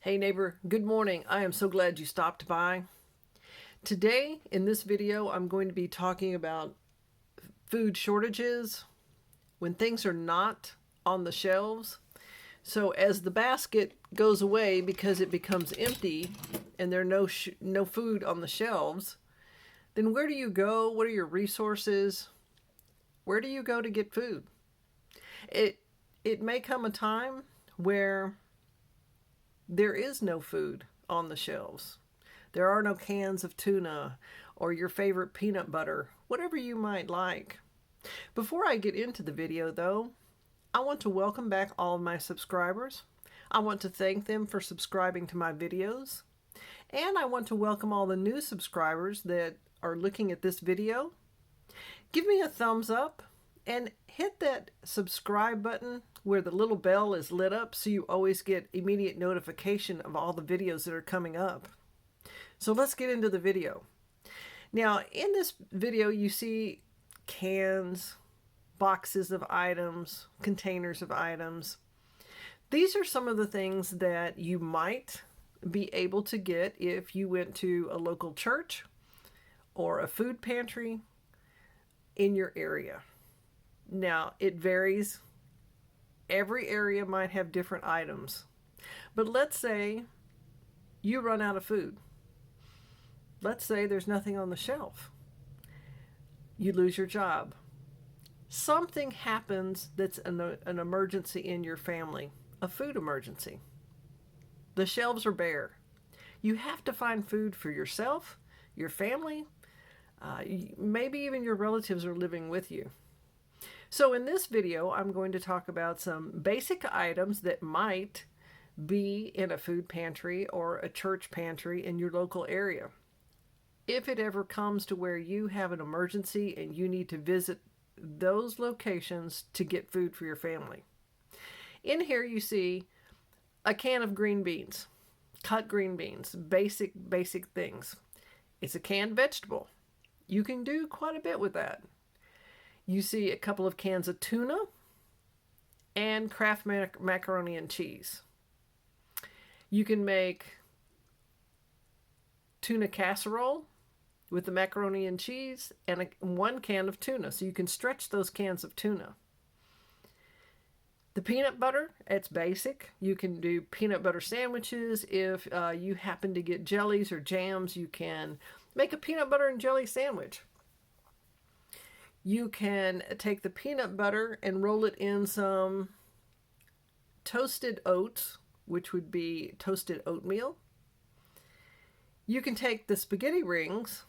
Hey neighbor, good morning. I am so glad you stopped by. Today, in this video, I'm going to be talking about food shortages when things are not on the shelves. So as the basket goes away because it becomes empty and there are no food on the shelves, then where do you go? What are your resources? Where do you go to get food? It may come a time where there is no food on the shelves. There are no cans of tuna or your favorite peanut butter, whatever you might like. Before I get into the video though, I want to welcome back all of my subscribers. I want to thank them for subscribing to my videos. And I want to welcome all the new subscribers that are looking at this video. Give me a thumbs up and hit that subscribe button where the little bell is lit up so you always get immediate notification of all the videos that are coming up. So let's get into the video. Now, in this video, you see cans, boxes of items, containers of items. These are some of the things that you might be able to get if you went to a local church or a food pantry in your area. Now, it varies. Every area might have different items. But let's say you run out of food. Let's say there's nothing on the shelf. You lose your job. Something happens that's an emergency in your family, a food emergency. The shelves are bare. You have to find food for yourself, your family, maybe even your relatives are living with you. So in this video, I'm going to talk about some basic items that might be in a food pantry or a church pantry in your local area. If it ever comes to where you have an emergency and you need to visit those locations to get food for your family. In here you see a can of green beans, cut green beans, basic things. It's a canned vegetable. You can do quite a bit with that. You see a couple of cans of tuna and Kraft macaroni and cheese. You can make tuna casserole with the macaroni and cheese and one can of tuna. So you can stretch those cans of tuna. The peanut butter, it's basic. You can do peanut butter sandwiches. If you happen to get jellies or jams, you can make a peanut butter and jelly sandwich. You can take the peanut butter and roll it in some toasted oats, which would be toasted oatmeal. You can take the spaghetti rings.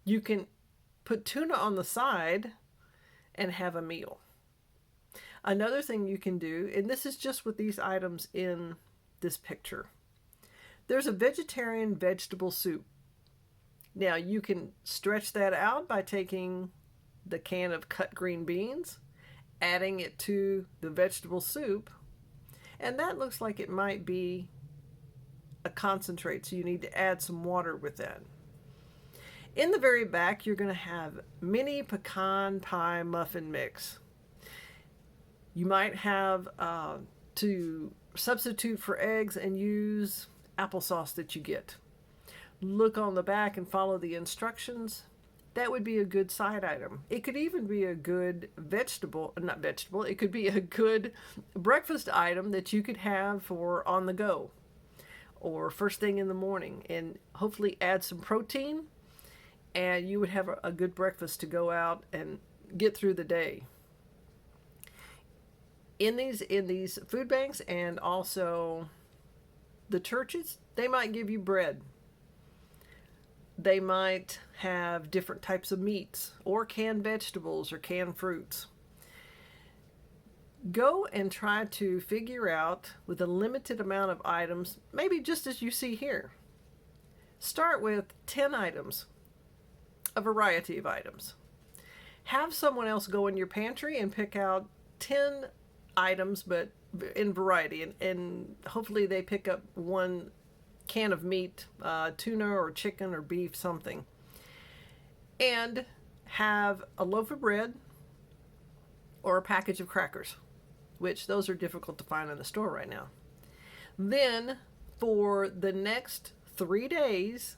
You can put tuna on the side and have a meal. Another thing you can do, and this is just with these items in this picture, there's a vegetarian vegetable soup. Now you can stretch that out by taking the can of cut green beans, adding it to the vegetable soup, and that looks like it might be a concentrate, so you need to add some water with that. In the very back, you're going to have mini pecan pie muffin mix. You might have to substitute for eggs and use applesauce that you get. Look on the back and follow the instructions. That would be a good side item. It could even be a good it could be a good breakfast item that you could have for on the go or first thing in the morning, and hopefully add some protein, and you would have a good breakfast to go out and get through the day. In these food banks and also the churches, they might give you bread. They might have different types of meats or canned vegetables or canned fruits. Go and try to figure out with a limited amount of items, maybe just as you see here. Start with 10 items, a variety of items. Have someone else go in your pantry and pick out 10 items, but in variety, and hopefully they pick up one can of meat, tuna or chicken or beef, something, and have a loaf of bread or a package of crackers, which those are difficult to find in the store right now. Then for the next 3 days,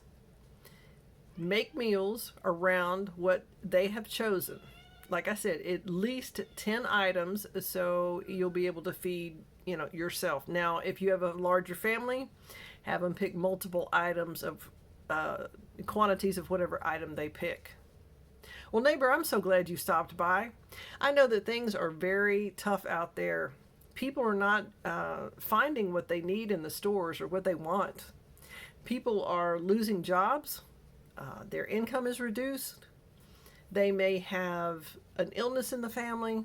make meals around what they have chosen. Like I said, at least 10 items so you'll be able to feed, yourself. Now, if you have a larger family, have them pick multiple items of quantities of whatever item they pick. Well, neighbor, I'm so glad you stopped by. I know that things are very tough out there. People are not finding what they need in the stores or what they want. People are losing jobs. Their income is reduced. They may have an illness in the family,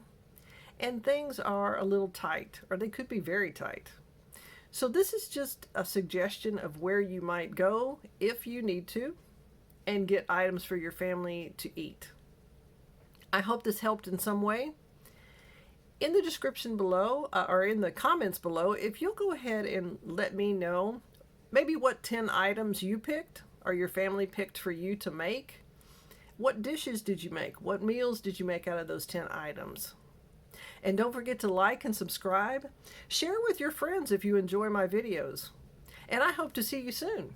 and things are a little tight, or they could be very tight. So this is just a suggestion of where you might go if you need to and get items for your family to eat. I hope this helped in some way. In the description below, or in the comments below, if you'll go ahead and let me know maybe what 10 items you picked or your family picked for you to make. What dishes did you make? What meals did you make out of those 10 items? And don't forget to like and subscribe. Share with your friends if you enjoy my videos. And I hope to see you soon.